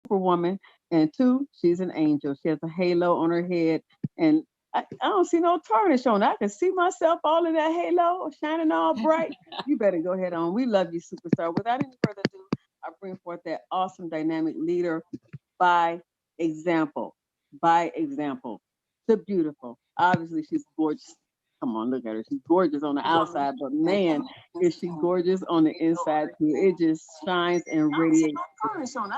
superwoman, and two, she's an angel. She has a halo on her head, and I don't see no tarnish on it. I can see myself all in that halo, shining all bright. You better go ahead on. We love you, superstar. Without any further ado, I bring forth that awesome dynamic leader by example. By example. The beautiful. Obviously, she's gorgeous. Come on, look at her. She's gorgeous on the outside, but man, is she gorgeous on the inside too. It just shines and radiates.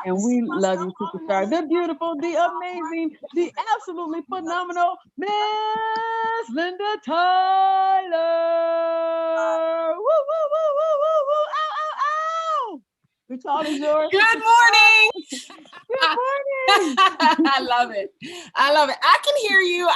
And we love you, superstar. The beautiful, the amazing, the absolutely phenomenal Miss Linda Tyler. Woo, woo, woo, woo, woo, woo. Ow, ow, ow. The call is yours. Good morning. Good morning. I love it. I love it. I can hear you.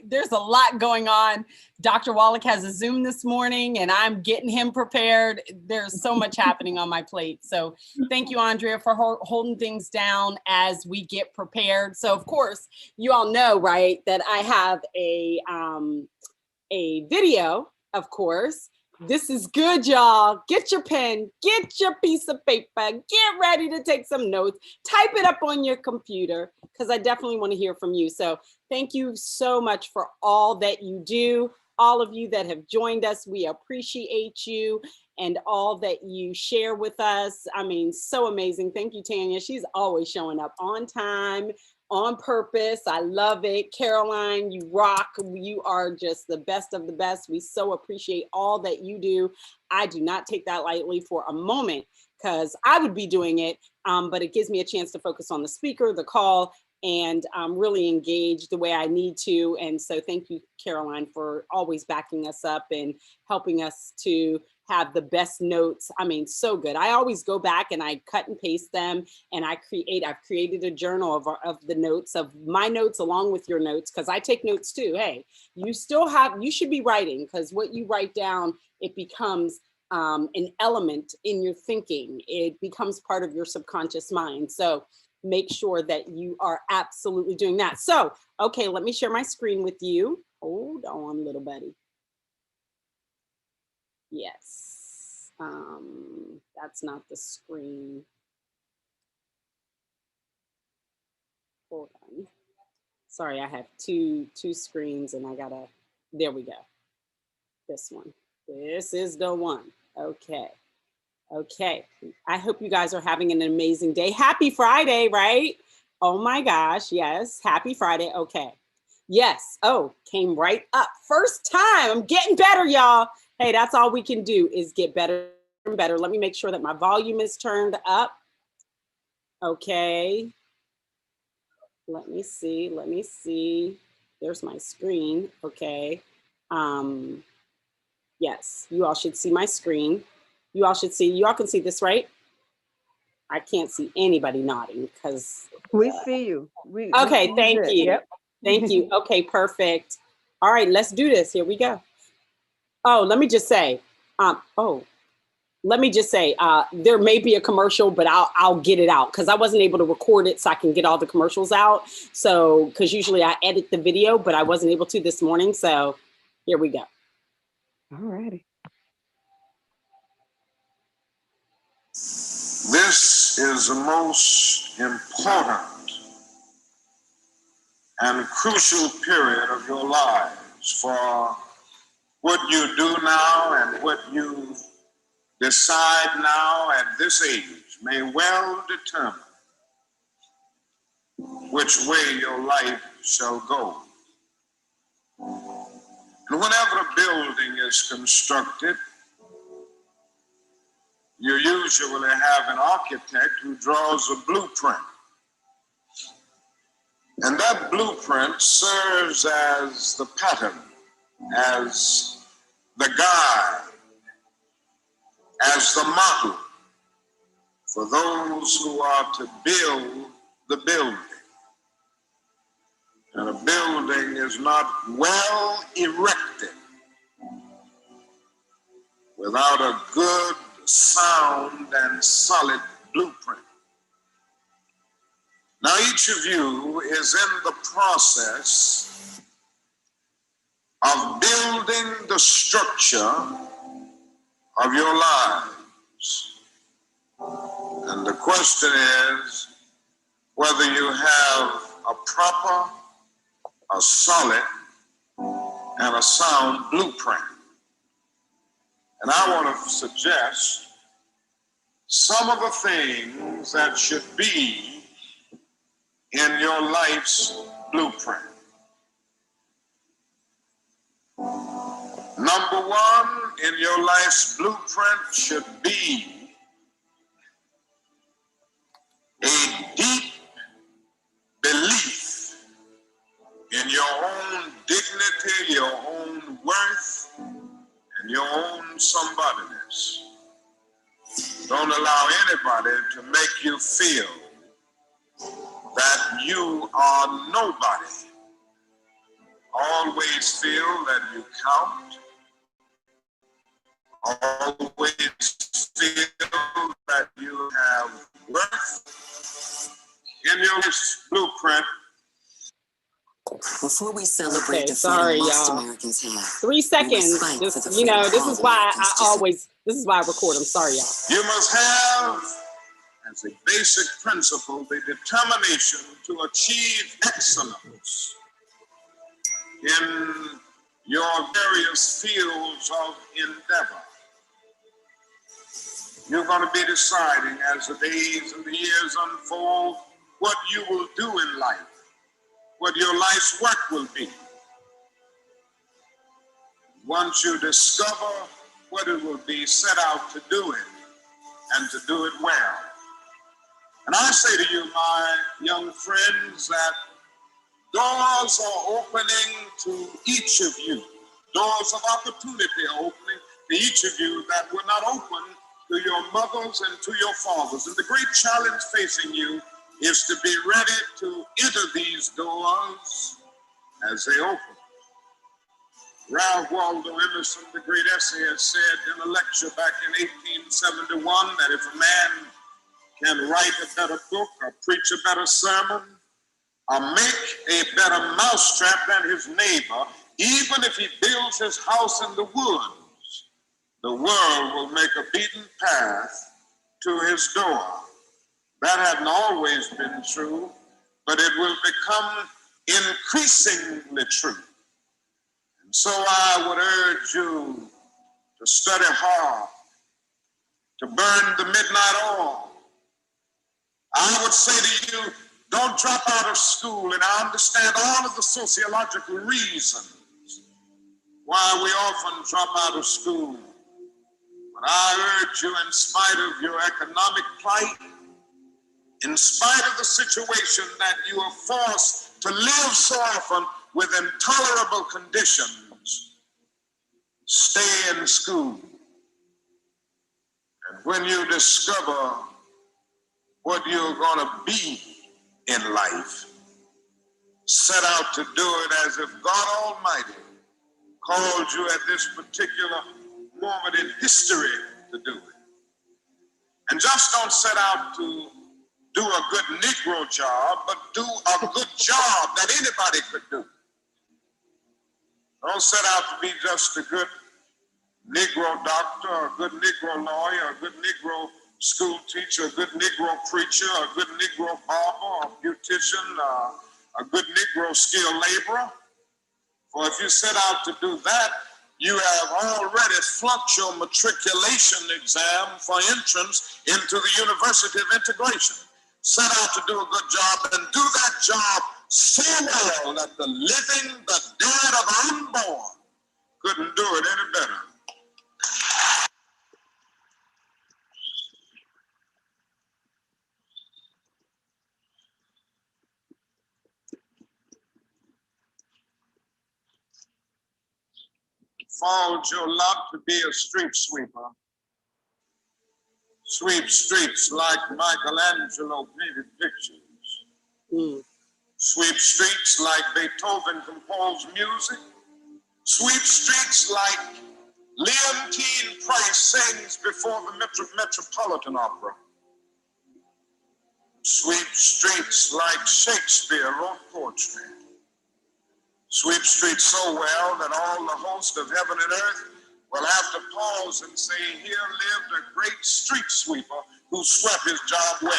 There's a lot going on. Dr. Wallach has a Zoom this morning and I'm getting him prepared. There's so much happening on my plate. So thank you, Andrea, for holding things down as we get prepared. So of course, you all know, right, that I have a video, of course. This is good, y'all. Get your pen, get your piece of paper, get ready to take some notes, type it up on your computer, because I definitely want to hear from you. So thank you so much for all that you do. All of you that have joined us, we appreciate you and all that you share with us. I mean, so amazing. Thank you, Tanya. She's always showing up on time, on purpose. I love it. Caroline, you rock. You are just the best of the best. We so appreciate all that you do. I do not take that lightly for a moment because I would be doing it, but it gives me a chance to focus on the speaker, the call, and really engage the way I need to. And so thank you, Caroline, for always backing us up and helping us to have the best notes. I mean, so good. I always go back and I cut and paste them and I've created a journal of the notes, of my notes along with your notes, because I take notes too. Hey, you should be writing, because what you write down, it becomes an element in your thinking. It becomes part of your subconscious mind. So make sure that you are absolutely doing that. So, okay, let me share my screen with you. Hold on, little buddy. Yes, that's not the screen. Hold on. Sorry, I have two screens and there we go. This one. This is the one. Okay. Okay. I hope you guys are having an amazing day. Happy Friday, right? Oh my gosh. Yes. Happy Friday. Okay. Yes. Oh, came right up. First time. I'm getting better, y'all. Hey, that's all we can do is get better and better. Let me make sure that my volume is turned up. Okay. Let me see. There's my screen. Okay. Yes, you all should see my screen. You all can see this, right? I can't see anybody nodding because we see you. Okay, thank you. Yep. Thank you. Okay, perfect. All right, let's do this. Here we go. Oh, let me just say, there may be a commercial, but I'll get it out because I wasn't able to record it so I can get all the commercials out. So, because usually I edit the video, but I wasn't able to this morning. So here we go. All righty. This is the most important and crucial period of your lives, for what you do now and what you decide now at this age may well determine which way your life shall go. And whenever a building is constructed, you usually have an architect who draws a blueprint. And that blueprint serves as the pattern, as the guide, as the model for those who are to build the building. And a building is not well erected without a good, sound, and solid blueprint. Now, each of you is in the process of building the structure of your lives. And the question is, well, a proper, a solid, and a sound blueprint. And I want to suggest some of the things that should be in your life's blueprint. Number one in your life's blueprint should be a deep belief in your own dignity, your own worth, and your own somebodyness. Don't allow anybody to make you feel that you are nobody. Always feel that you count. Always feel that you have worth. In your blueprint. Before we celebrate the sorry, most y'all. Americans have, 3 seconds. Just, you know, this is why I record. I'm sorry, y'all. You must have, as a basic principle, the determination to achieve excellence in your various fields of endeavor. You're going to be deciding as the days and the years unfold what you will do in life, what your life's work will be. Once you discover what it will be, set out to do it and to do it well. And I say to you, my young friends, that doors are opening to each of you. Doors of opportunity are opening to each of you that were not open to your mothers and to your fathers. And the great challenge facing you is to be ready to enter these doors as they open. Ralph Waldo Emerson, the great essayist, said in a lecture back in 1871 that if a man can write a better book or preach a better sermon or make a better mousetrap than his neighbor, even if he builds his house in the woods, the world will make a beaten path to his door. That hadn't always been true, but it will become increasingly true. And so I would urge you to study hard, to burn the midnight oil. I would say to you, don't drop out of school, and I understand all of the sociological reasons why we often drop out of school. But I urge you, in spite of your economic plight, in spite of the situation that you are forced to live so often with intolerable conditions, stay in school. And when you discover what you're going to be in life, set out to do it as if God Almighty called you at this particular moment in history to do it. And just don't set out to do a good Negro job, but do a good job that anybody could do. Don't set out to be just a good Negro doctor, or a good Negro lawyer, a good Negro school teacher, a good Negro preacher, a good Negro barber, a beautician, a good Negro skilled laborer. For if you set out to do that, you have already flunked your matriculation exam for entrance into the University of Integration. Set out to do a good job and do that job so well that the living, the dead, or the unborn couldn't do it any better. Falls your lot to be a street sweeper. Sweep streets like Michelangelo painted pictures. Sweep streets like Beethoven composed music. Sweep streets like Leontine Price sings before the Metropolitan Opera. Sweep streets like Shakespeare wrote poetry. Sweep streets so well that all the host of heaven and earth will have to pause and say, here lived a great street sweeper who swept his job well.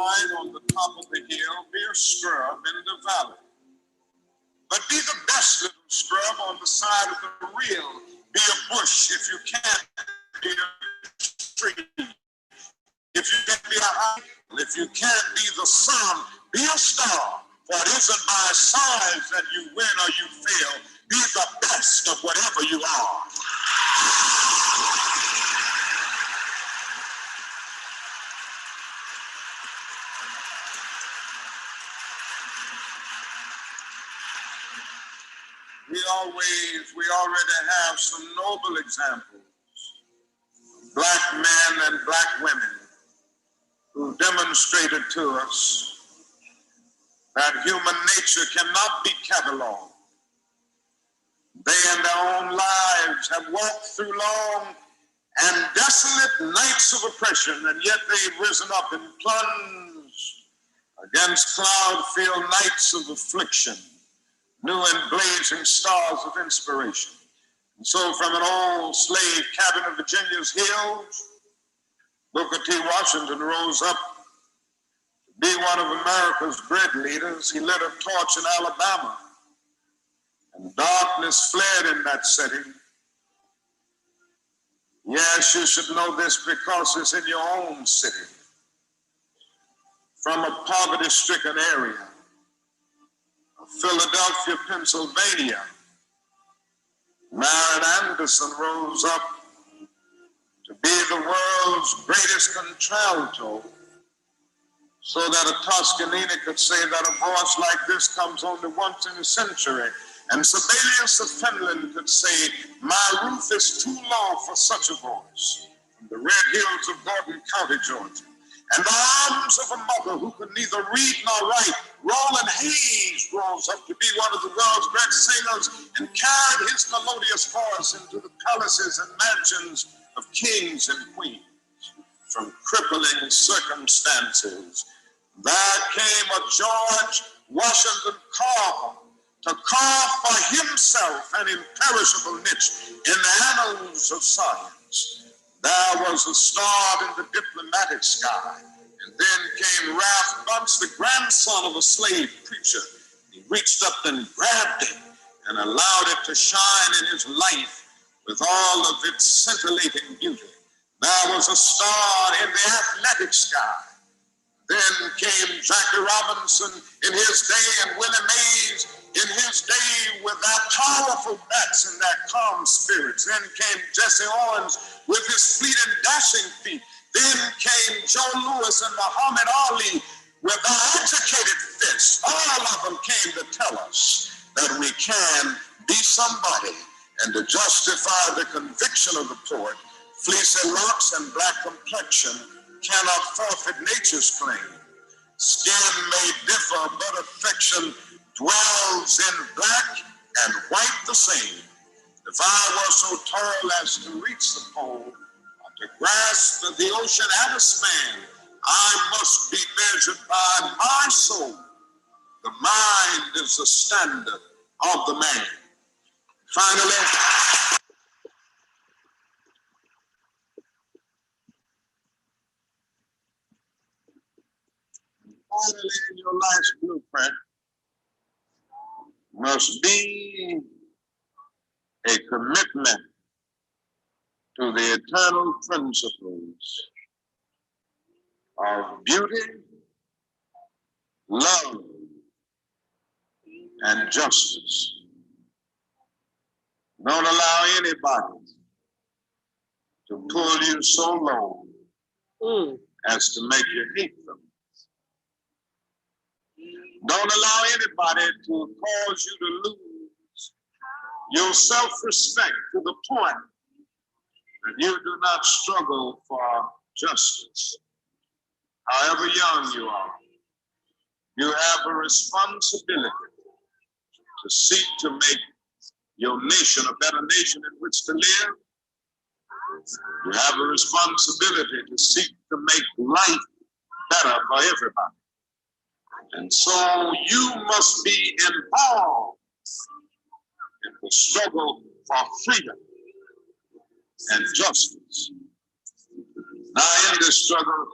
vine on the top of the hill, be a scrub in the valley. But be the best little scrub on the side of the reel. Be a bush if you can't be a tree. If you can't be a high, if you can't be the sun, be a star. For it isn't by size that you win or you fail. Be the best of whatever you are. We already have some noble examples. Black men and black women who demonstrated to us that human nature cannot be cataloged. They in their own lives have walked through long and desolate nights of oppression, and yet they've risen up and plunged against cloud-filled nights of affliction, new and blazing stars of inspiration. And so from an old slave cabin of Virginia's hills, Booker T. Washington rose up to be one of America's bread leaders. He lit a torch in Alabama, and darkness fled in that setting. Yes, you should know this because it's in your own city. From a poverty-stricken area of Philadelphia, Pennsylvania, Marion Anderson rose up to be the world's greatest contralto, so that a Toscanini could say that a voice like this comes only once in a century. And Sibelius of Finland could say, my roof is too low for such a voice. From the red hills of Gordon County, Georgia. And the arms of a mother who could neither read nor write, Roland Hayes rose up to be one of the world's great singers and carried his melodious voice into the palaces and mansions of kings and queens. From crippling circumstances, there came a George Washington Carver to carve for himself an imperishable niche in the annals of science. There was a star in the diplomatic sky. And then came Ralph Bunce, the grandson of a slave preacher. He reached up and grabbed it and allowed it to shine in his life with all of its scintillating beauty. There was a star in the athletic sky. Then came Jackie Robinson in his day and Willie Mays in his day with their powerful bats and their calm spirits. Then came Jesse Owens with his fleet and dashing feet. Then came Joe Louis and Muhammad Ali with their educated fists. All of them came to tell us that we can be somebody. And to justify the conviction of the poet, fleecy locks and black complexion cannot forfeit nature's claim. Skin may differ, but affection dwells in black and white the same. If I were so tall as to reach the pole, or to grasp the ocean at a span, I must be measured by my soul. The mind is the standard of the man. Finally, in your life's blueprint must be a commitment to the eternal principles of beauty, love, and justice. Don't allow anybody to pull you so low as to make you hate them. Don't allow anybody to cause you to lose your self-respect to the point that you do not struggle for justice. However young you are, you have a responsibility to seek to make your nation a better nation in which to live. You have a responsibility to seek to make life better for everybody. And so you must be involved in the struggle for freedom and justice. Now, in this struggle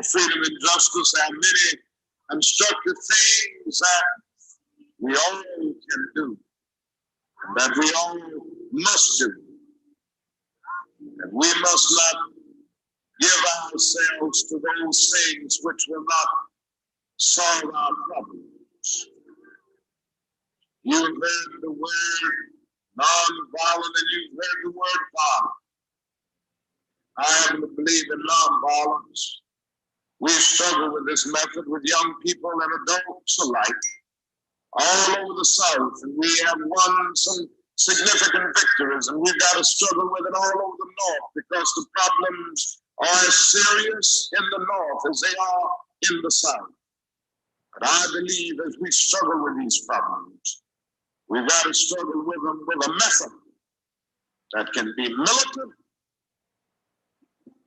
for freedom and justice are many constructive things that we all can do, and that we all must do. And we must not give ourselves to those things which will not solve our problems. You've heard the word nonviolent and you've heard the word violent. I happen to believe in nonviolence. We struggle with this method with young people and adults alike all over the South, and we have won some significant victories, and we've got to struggle with it all over the North because the problems are as serious in the North as they are in the South. But I believe as we struggle with these problems, we've got to struggle with them with a method that can be militant,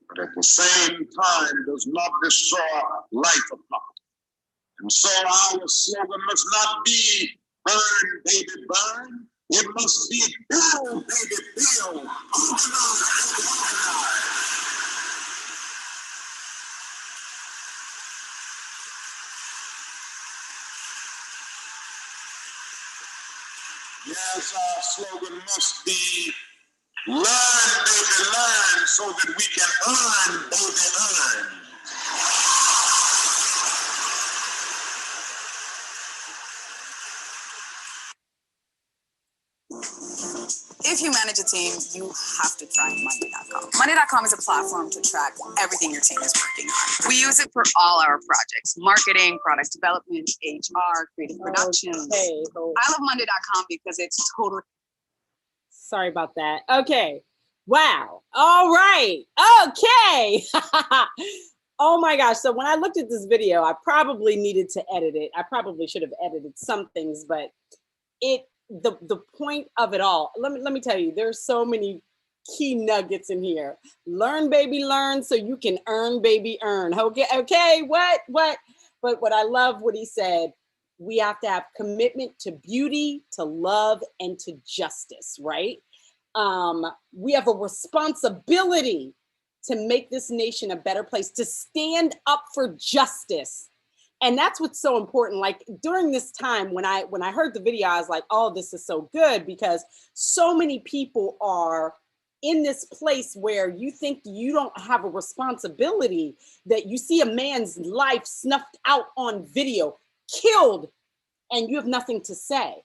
but at the same time does not destroy life or property. And so our slogan must not be burn, baby, burn. It must be build, baby, build. Organize. Yes, our slogan must be learn, baby, learn, so that we can earn, baby, earn. If you manage a team, you have to try Monday.com. Monday.com is a platform to track everything your team is working on. We use it for all our projects: marketing, product development, HR, creative productions. Okay, I love Monday.com because it's totally. sorry about that. Okay. Wow. All right. Okay. Oh my gosh. So when I looked at this video, I probably needed to edit it. I probably should have edited some things, but the point of it all, let me tell you, there's so many key nuggets in here. Learn, baby, learn, so you can earn, baby, earn. Okay, what? But what I love what he said, we have to have commitment to beauty, to love, and to justice, right? We have a responsibility to make this nation a better place, to stand up for justice. And that's what's so important. Like during this time, when I heard the video, I was like, oh, this is so good, because so many people are in this place where you think you don't have a responsibility, that you see a man's life snuffed out on video, killed, and you have nothing to say.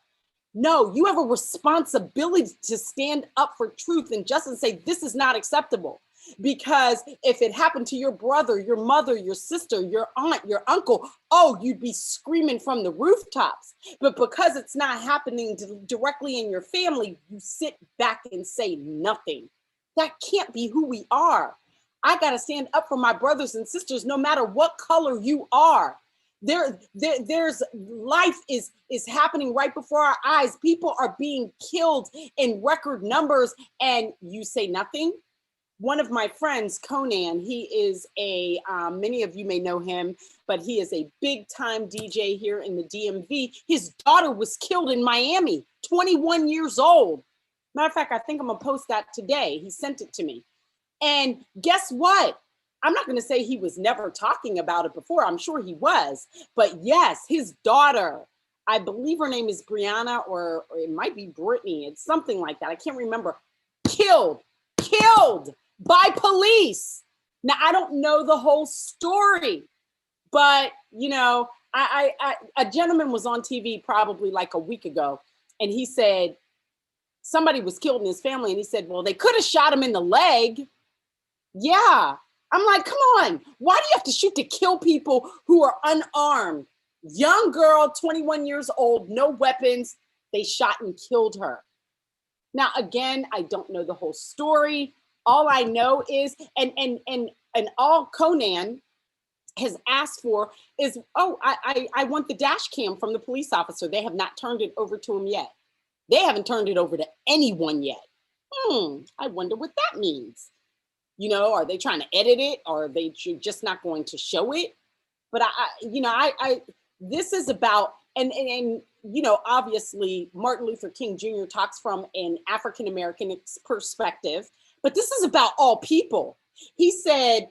No, you have a responsibility to stand up for truth and justice and say, this is not acceptable. Because if it happened to your brother, your mother, your sister, your aunt, your uncle, oh, you'd be screaming from the rooftops. But because it's not happening directly in your family, you sit back and say nothing. That can't be who we are. I got to stand up for my brothers and sisters, no matter what color you are. There's life is happening right before our eyes. People are being killed in record numbers, and you say nothing. One of my friends, Conan, he is many of you may know him, but he is a big time DJ here in the DMV. His daughter was killed in Miami, 21 years old. Matter of fact, I think I'm gonna post that today. He sent it to me. And guess what? I'm not gonna say he was never talking about it before. I'm sure he was, but yes, his daughter, I believe her name is Brianna, or it might be Brittany. It's something like that. I can't remember. Killed by police. Now, I don't know the whole story, but you know, a gentleman was on TV probably like a week ago, and he said somebody was killed in his family, and he said, well, they could have shot him in the leg. Yeah. I'm like, come on. Why do you have to shoot to kill people who are unarmed? Young girl, 21 years old, no weapons. They shot and killed her. Now, again, I don't know the whole story. All I know is, and all Conan has asked for is, oh, I want the dash cam from the police officer. They have not turned it over to him yet. They haven't turned it over to anyone yet. I wonder what that means. You know, are they trying to edit it, or are they just not going to show it? But this is about, and you know, obviously Martin Luther King Jr. talks from an African-American perspective, but this is about all people. He said,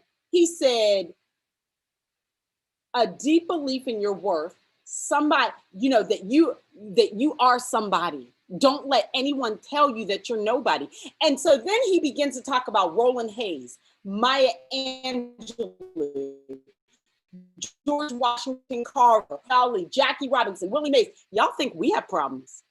a deep belief in your worth, somebody, you know, that you are somebody. Don't let anyone tell you that you're nobody. And so then he begins to talk about Roland Hayes, Maya Angelou, George Washington Carver, Crowley, Jackie Robinson, Willie Mays. Y'all think we have problems?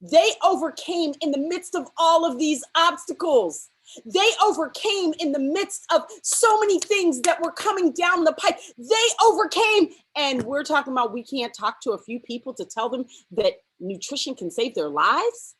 They overcame in the midst of all of these obstacles. They overcame in the midst of so many things that were coming down the pipe. They overcame. And we're talking about we can't talk to a few people to tell them that nutrition can save their lives.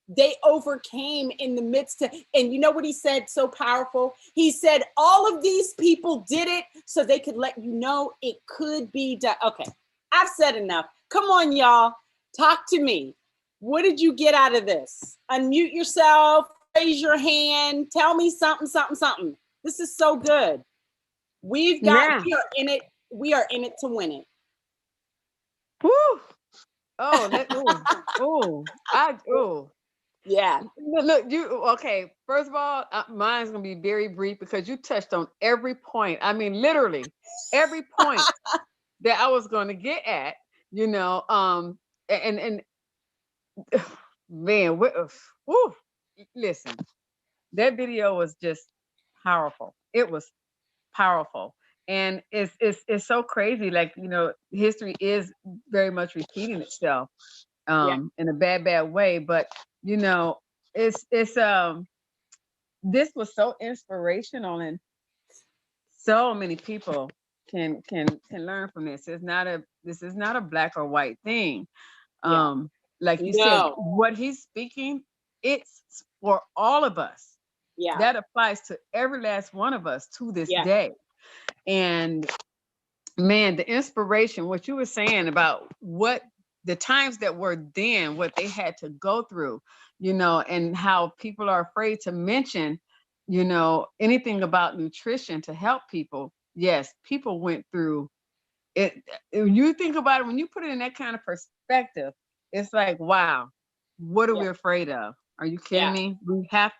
They overcame in the midst of, and you know what he said so powerful? He said, all of these people did it so they could let you know it could be done. Okay, I've said enough. Come on, y'all. Talk to me. What did you get out of this? Unmute yourself, raise your hand, tell me something, something, something. This is so good. We are in it. We are in it to win it. Woo. Yeah. Look, okay. First of all, mine's gonna be very brief because you touched on every point. I mean, literally every point that I was going to get at. You know, and man, listen, that video was just powerful. It was powerful, and it's so crazy. Like, you know, history is very much repeating itself, in a bad way. But you know, it's this was so inspirational, and so many people can learn from this. This is not a black or white thing. Like you said, what he's speaking, it's for all of us. Yeah. That applies to every last one of us to this day. And man, the inspiration, what you were saying about what the times that were then, what they had to go through, you know, and how people are afraid to mention, you know, anything about nutrition to help people. Yes, people went through it. When you think about it, when you put it in that kind of perspective, it's like, wow, what are we afraid of? Are you kidding me? We have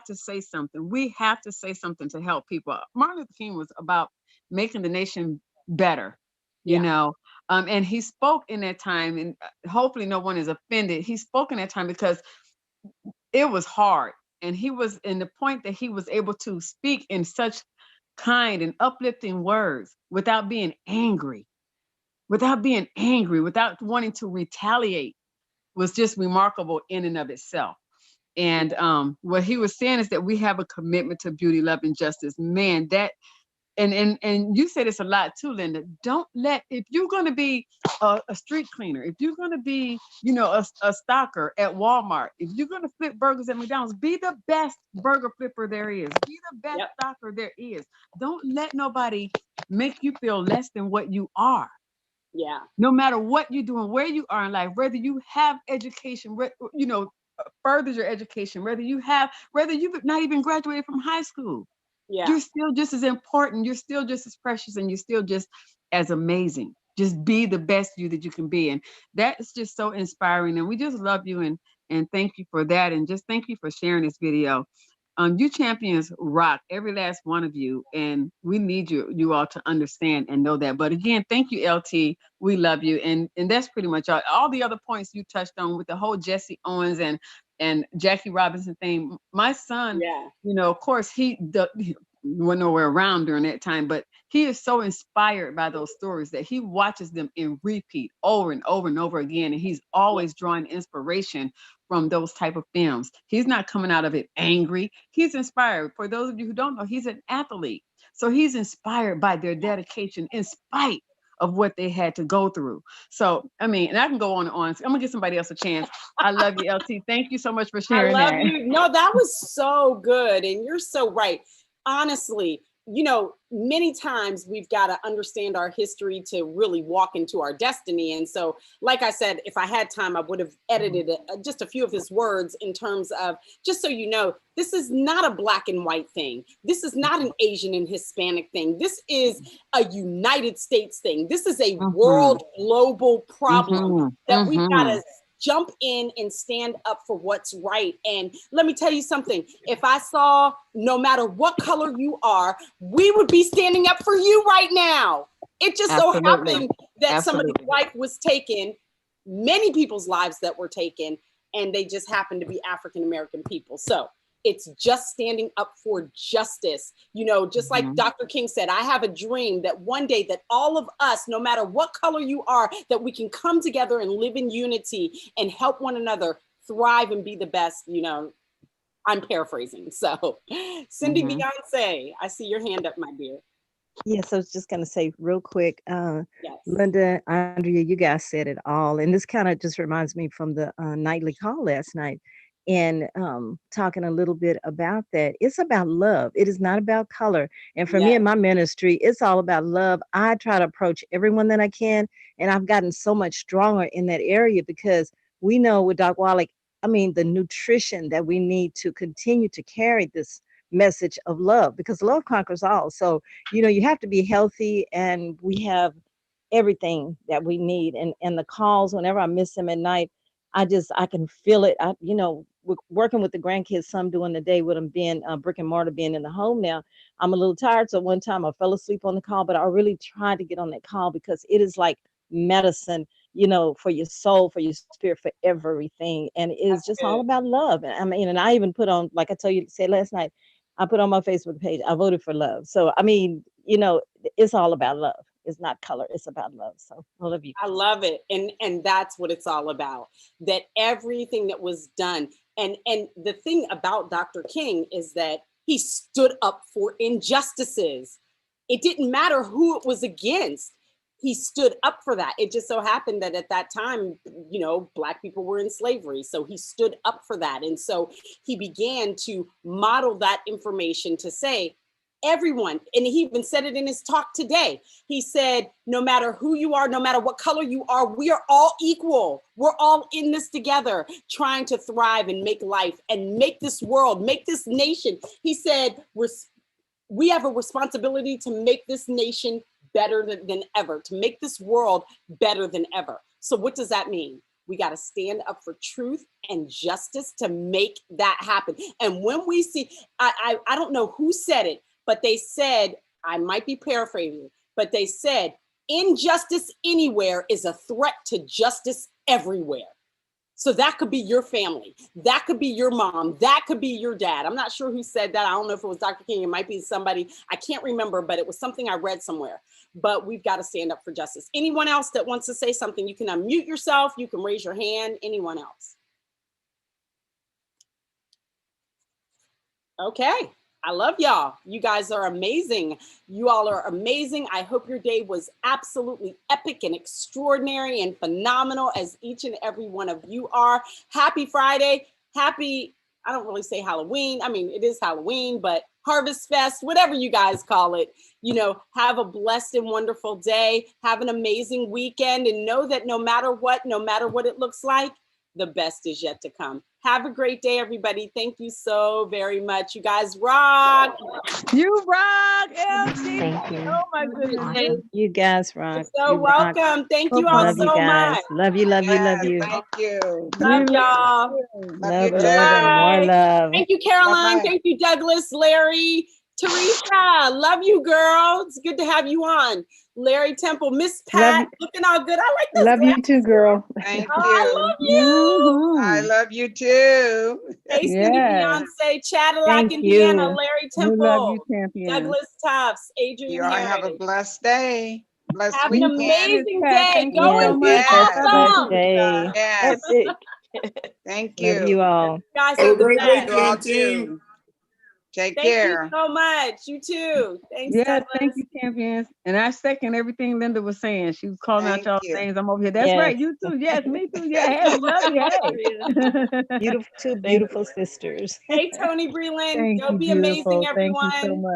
to say something. We have to say something to help people. Martin Luther King was about making the nation better, you know, and he spoke in that time, and hopefully no one is offended. He spoke in that time because it was hard. And he was in the point that he was able to speak in such kind and uplifting words without being angry, without wanting to retaliate, was just remarkable in and of itself. And what he was saying is that we have a commitment to beauty, love, and justice. Man, that, and you say this a lot too, Linda. Don't let, if you're going to be a street cleaner, if you're going to be, you know, a stocker at Walmart, if you're going to flip burgers at McDonald's, be the best burger flipper there is. Be the best stocker there is. Don't let nobody make you feel less than what you are. Yeah. No matter what you're doing, where you are in life, whether you have education, you know, furthers your education, whether you've not even graduated from high school. Yeah. You're still just as important. You're still just as precious, and you're still just as amazing. Just be the best you that you can be. And that is just so inspiring. And we just love you, and thank you for that. And just thank you for sharing this video. You champions rock, every last one of you. And we need you all to understand and know that. But again, thank you, LT. We love you. And that's pretty much all the other points you touched on with the whole Jesse Owens and Jackie Robinson thing. My son, you know, of course, he went nowhere around during that time, but he is so inspired by those stories that he watches them in repeat over and over and over again. And he's always drawing inspiration from those type of films. He's not coming out of it angry. He's inspired. For those of you who don't know, he's an athlete. So he's inspired by their dedication in spite of what they had to go through. So, I mean, and I can go on and on. I'm gonna give somebody else a chance. I love you, LT. Thank you so much for sharing that. I love you. No, that was so good. And you're so right. Honestly, you know, many times we've got to understand our history to really walk into our destiny. And so, like I said, if I had time, I would have edited just a few of his words in terms of, just so you know, this is not a black and white thing. This is not an Asian and Hispanic thing. This is a United States thing. This is a world global problem that we've got to jump in and stand up for what's right. And let me tell you something, if I saw, no matter what color you are, we would be standing up for you right now. It just so Absolutely. happened that somebody's Absolutely. life was taken, many people's lives that were taken, and they just happened to be African-American people. So it's just standing up for justice. You know, just like Mhm. Dr. King said, I have a dream that one day that all of us, no matter what color you are, that we can come together and live in unity and help one another thrive and be the best. You know, I'm paraphrasing. So Cindy Mhm. Beyonce, I see your hand up, my dear. Yes, I was just going to say real quick, Yes. Linda, Andrea, you guys said it all. And this kind of just reminds me from the nightly call last night and talking a little bit about that. It's about love. It is not about color. And for me Yes. in my ministry, it's all about love. I try to approach everyone that I can. And I've gotten so much stronger in that area because we know with Doc Wallach, I mean, the nutrition that we need to continue to carry this message of love, because love conquers all. So, you know, you have to be healthy, and we have everything that we need. And the calls, whenever I miss them at night, I can feel it. You know, working with the grandkids some during the day with them being brick and mortar, being in the home now, I'm a little tired. So one time I fell asleep on the call, but I really tried to get on that call because it is like medicine, you know, for your soul, for your spirit, for everything. And it is That's just all good. about love. And I mean, and I even put on, like I told you, said last night, I put on my Facebook page, I voted for love. So, I mean, you know, it's all about love. It's not color. It's about love. So I love you I guys. love it. And that's what it's all about. That everything that was done. And the thing about Dr. King is that he stood up for injustices. It didn't matter who it was against. He stood up for that. It just so happened that at that time, you know, Black people were in slavery. So he stood up for that. And so he began to model that information to say, everyone, and he even said it in his talk today. He said, no matter who you are, no matter what color you are, we are all equal. We're all in this together, trying to thrive and make life and make this world, make this nation. He said, we have a responsibility to make this nation better than ever, to make this world better than ever. So what does that mean? We got to stand up for truth and justice to make that happen. And when we see, I don't know who said it, but they said, I might be paraphrasing, but they said, injustice anywhere is a threat to justice everywhere. So that could be your family. That could be your mom. That could be your dad. I'm not sure who said that. I don't know if it was Dr. King. It might be somebody. I can't remember, but it was something I read somewhere. But we've got to stand up for justice. Anyone else that wants to say something, you can unmute yourself. You can raise your hand. Anyone else? Okay. I love y'all. You guys are amazing. You all are amazing. I hope your day was absolutely epic and extraordinary and phenomenal, as each and every one of you are. Happy Friday. Happy, I don't really say Halloween. I mean, it is Halloween, but Harvest Fest, whatever you guys call it. You know, have a blessed and wonderful day. Have an amazing weekend, and know that no matter what it looks like, the best is yet to come. Have a great day, everybody. Thank you so very much. You guys rock. You rock, LC. Thank you. Oh my goodness. Awesome. You guys rock. You're so You rock. welcome. Thank you all Love you so guys. much. Love you, love you, love you. Thank you. Love y'all. Love, you love, and more Bye. love. Thank you, Caroline. Bye-bye. Thank you, Douglas, Larry, Teresa. Love you, girl. It's good to have you on. Larry Temple, Miss Pat, looking all good. I like this. Love you too, girl. Thank Oh, I you. love you. I love you too. Hey, Cindy Yeah. Beyonce, Cadillac, Thank Indiana, you. Larry We love Temple, you, champion. Douglas Tufts, Adrian You all have a Harris. blessed day. Blessed Have an weekend. amazing Pat, day. thank you Go so and be much. Yes. awesome. Day. Yes. Epic. Thank Love you. you all. You guys Have are a the great best. You all weekend, team. too. Take Thank care. you so much. You too. Thanks, Yes, Douglas. thank you, champions. And I second everything Linda was saying. She was calling out Thank y'all's you. names. I'm over here. That's Yes. right. You too. Yes, me too. Yeah. Hey, we love you. Hey. Beautiful, two beautiful sisters. Hey, Tony Breland. Thank Go you, be beautiful. amazing, Thank you so everyone. much.